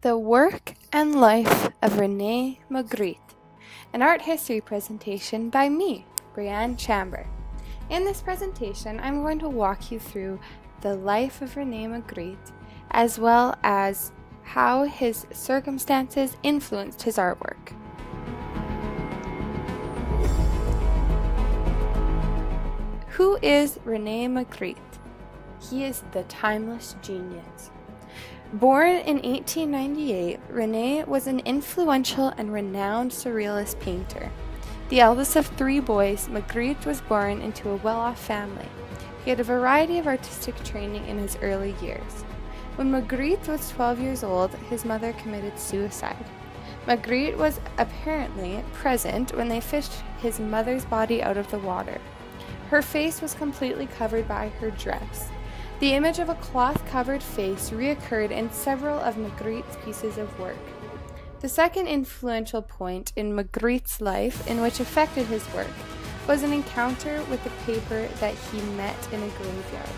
The Work and Life of Rene Magritte, an art history presentation by me, Brianne Chamber. In this presentation, I'm going to walk you through the life of Rene Magritte, as well as how his circumstances influenced his artwork. Who is Rene Magritte? He is the timeless genius. Born in 1898, Rene was an influential and renowned surrealist painter. The eldest of three boys, Magritte was born into a well-off family. He had a variety of artistic training in his early years. When Magritte was 12 years old, his mother committed suicide. Magritte was apparently present when they fished his mother's body out of the water. Her face was completely covered by her dress. The image of a cloth-covered face reoccurred in several of Magritte's pieces of work. The second influential point in Magritte's life, in which affected his work, was an encounter with the paper that he met in a graveyard.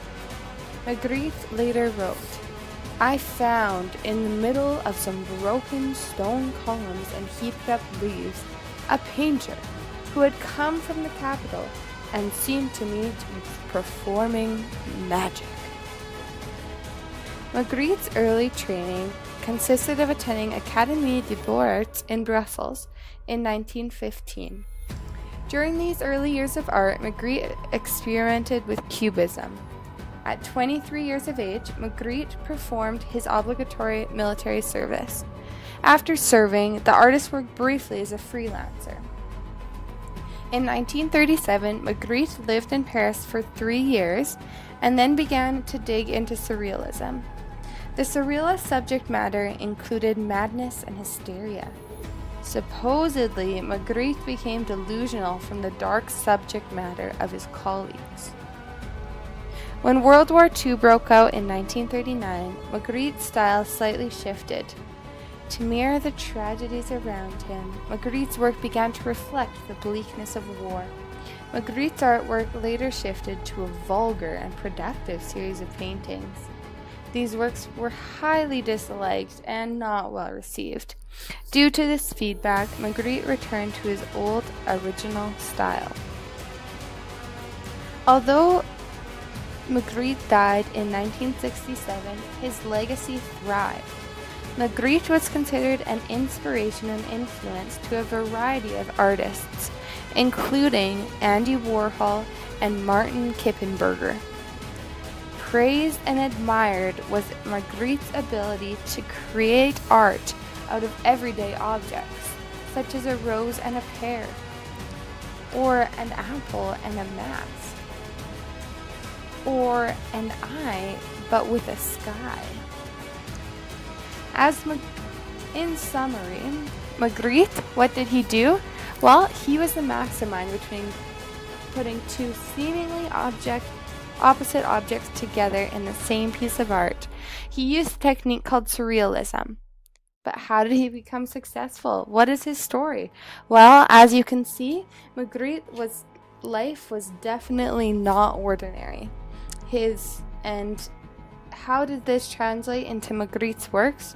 Magritte later wrote, "I found in the middle of some broken stone columns and heaped up leaves a painter who had come from the capital and seemed to me to be performing magic." Magritte's early training consisted of attending Académie des Beaux-Arts in Brussels in 1915. During these early years of art, Magritte experimented with Cubism. At 23 years of age, Magritte performed his obligatory military service. After serving, the artist worked briefly as a freelancer. In 1937, Magritte lived in Paris for 3 years and then began to dig into surrealism. The surrealist subject matter included madness and hysteria. Supposedly, Magritte became delusional from the dark subject matter of his colleagues. When World War II broke out in 1939, Magritte's style slightly shifted. To mirror the tragedies around him, Magritte's work began to reflect the bleakness of war. Magritte's artwork later shifted to a vulgar and productive series of paintings. These works were highly disliked and not well received. Due to this feedback, Magritte returned to his old, original style. Although Magritte died in 1967, his legacy thrived. Magritte was considered an inspiration and influence to a variety of artists, including Andy Warhol and Martin Kippenberger. Praised and admired was Magritte's ability to create art out of everyday objects, such as a rose and a pear, or an apple and a mask, or an eye but with a sky. In summary, Magritte, what did he do? Well, he was the mastermind between putting two seemingly opposite objects together in the same piece of art. He used a technique called surrealism. But how did he become successful? What is his story? Well, as you can see, Magritte's life was definitely not ordinary. And how did this translate into Magritte's works?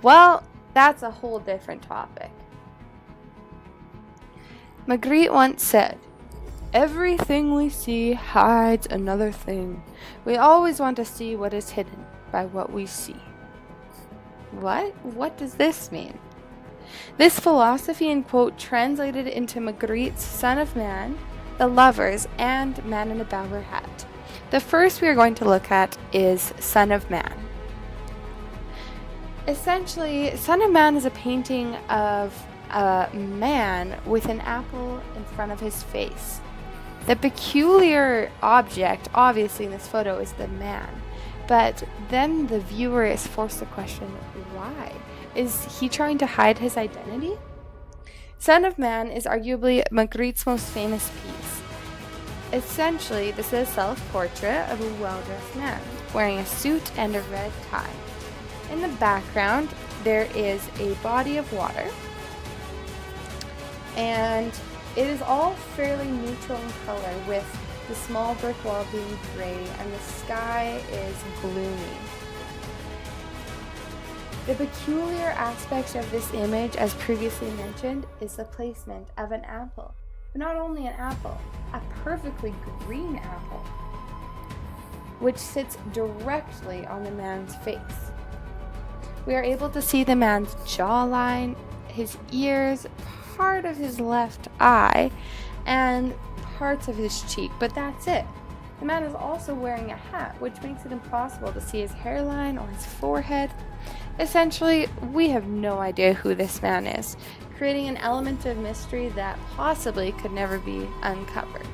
Well, that's a whole different topic. Magritte once said, "Everything we see hides another thing. We always want to see what is hidden by what we see." What does this mean? This philosophy and quote translated into Magritte's Son of Man, The Lovers, and Man in a Bowler Hat. The first we are going to look at is Son of Man. Essentially, Son of Man is a painting of a man with an apple in front of his face. The peculiar object, obviously in this photo, is the man. But then the viewer is forced to question, why? Is he trying to hide his identity? Son of Man is arguably Magritte's most famous piece. Essentially, this is a self-portrait of a well-dressed man, wearing a suit and a red tie. In the background, there is a body of water, and it is all fairly neutral in color, with the small brick wall being gray and the sky is gloomy. The peculiar aspect of this image, as previously mentioned, is the placement of an apple. But not only an apple, a perfectly green apple, which sits directly on the man's face. We are able to see the man's jawline, his ears, part of his left eye, and parts of his cheek, but that's it. The man is also wearing a hat, which makes it impossible to see his hairline or his forehead. Essentially, we have no idea who this man is, creating an element of mystery that possibly could never be uncovered.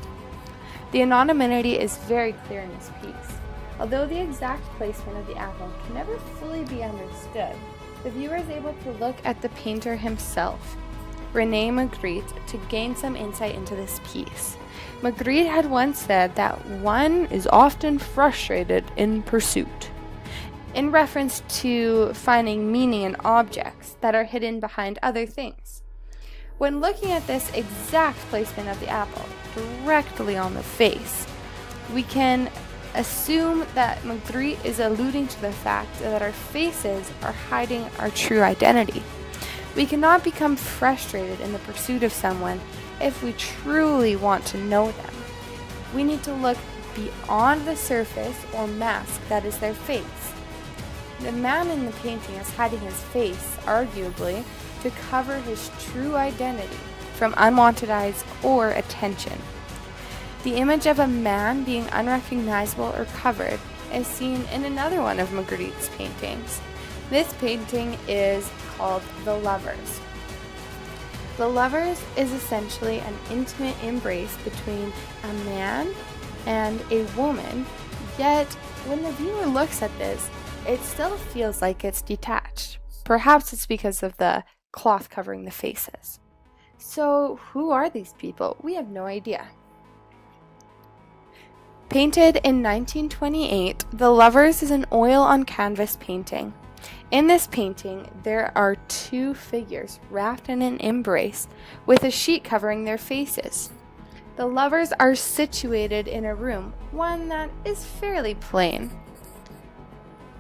The anonymity is very clear in this piece. Although the exact placement of the apple can never fully be understood, the viewer is able to look at the painter himself, René Magritte, to gain some insight into this piece. Magritte had once said that one is often frustrated in pursuit, in reference to finding meaning in objects that are hidden behind other things. When looking at this exact placement of the apple directly on the face, we can assume that Magritte is alluding to the fact that our faces are hiding our true identity. We cannot become frustrated in the pursuit of someone if we truly want to know them. We need to look beyond the surface or mask that is their face. The man in the painting is hiding his face, arguably, to cover his true identity from unwanted eyes or attention. The image of a man being unrecognizable or covered is seen in another one of Magritte's paintings. This painting is called The Lovers. The Lovers is essentially an intimate embrace between a man and a woman, yet when the viewer looks at this, it still feels like it's detached. Perhaps it's because of the cloth covering the faces. So who are these people? We have no idea. Painted in 1928, The Lovers is an oil on canvas painting. In this painting, there are two figures wrapped in an embrace with a sheet covering their faces. The lovers are situated in a room, one that is fairly plain.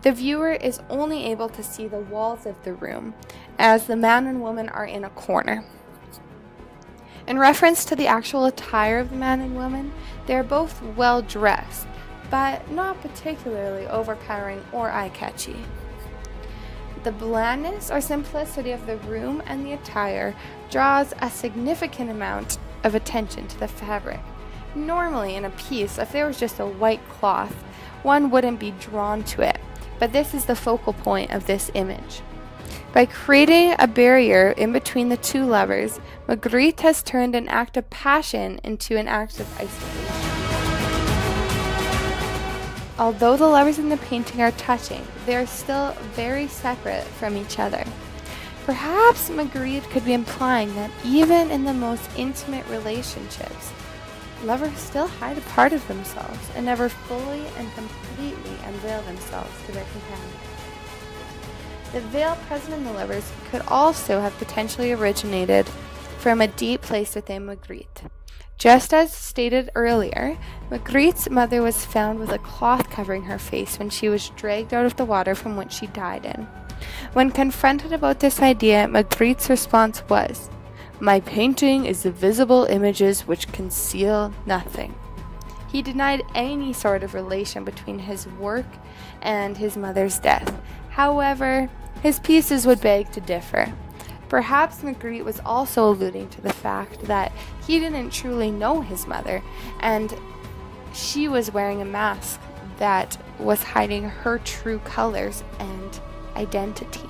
The viewer is only able to see the walls of the room, as the man and woman are in a corner. In reference to the actual attire of the man and woman, they are both well dressed, but not particularly overpowering or eye-catchy. The blandness or simplicity of the room and the attire draws a significant amount of attention to the fabric. Normally in a piece, if there was just a white cloth, one wouldn't be drawn to it, but this is the focal point of this image. By creating a barrier in between the two lovers, Magritte has turned an act of passion into an act of isolation. Although the lovers in the painting are touching, they are still very separate from each other. Perhaps Magritte could be implying that even in the most intimate relationships, lovers still hide a part of themselves and never fully and completely unveil themselves to their companion. The veil present in the lovers could also have potentially originated from a deep place within Magritte. Just as stated earlier, Magritte's mother was found with a cloth covering her face when she was dragged out of the water from which she died in. When confronted about this idea, Magritte's response was, "My painting is the visible images which conceal nothing." He denied any sort of relation between his work and his mother's death. However, his pieces would beg to differ. Perhaps Magritte was also alluding to the fact that he didn't truly know his mother, and she was wearing a mask that was hiding her true colors and identity.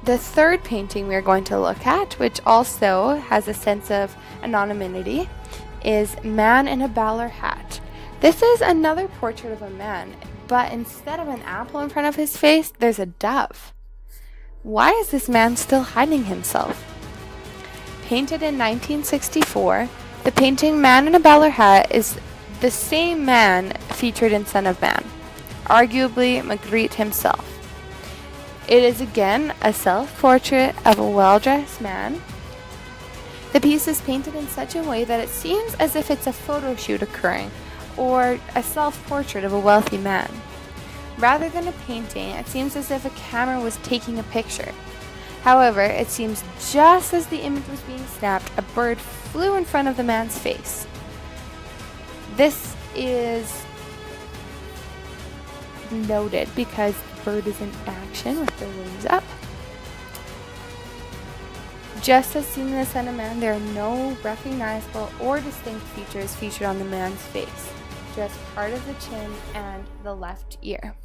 The third painting we are going to look at, which also has a sense of anonymity, is Man in a Bowler Hat. This is another portrait of a man, but instead of an apple in front of his face, there's a dove. Why is this man still hiding himself? Painted in 1964, the painting Man in a Bowler Hat is the same man featured in Son of Man, arguably Magritte himself. It is again a self-portrait of a well-dressed man. The piece is painted in such a way that it seems as if it's a photo shoot occurring, or a self-portrait of a wealthy man. Rather than a painting, it seems as if a camera was taking a picture. However, it seems just as the image was being snapped, a bird flew in front of the man's face. This is noted because the bird is in action with their wings up. Just as seen in the Son of Man, there are no recognizable or distinct features featured on the man's face, just part of the chin and the left ear.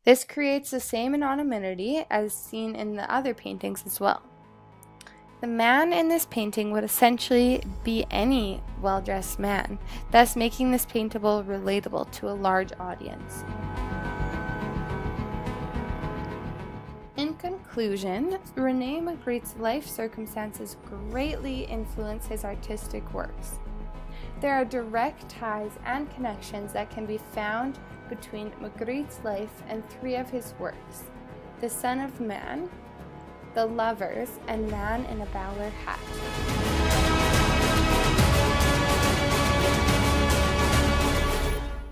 This creates the same anonymity as seen in the other paintings as well. The man in this painting would essentially be any well-dressed man, thus making this paintable relatable to a large audience. In conclusion, René Magritte's life circumstances greatly influence his artistic works. There are direct ties and connections that can be found between Magritte's life and three of his works: The Son of Man, The Lovers, and Man in a Bowler Hat.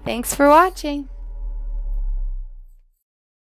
Thanks for watching!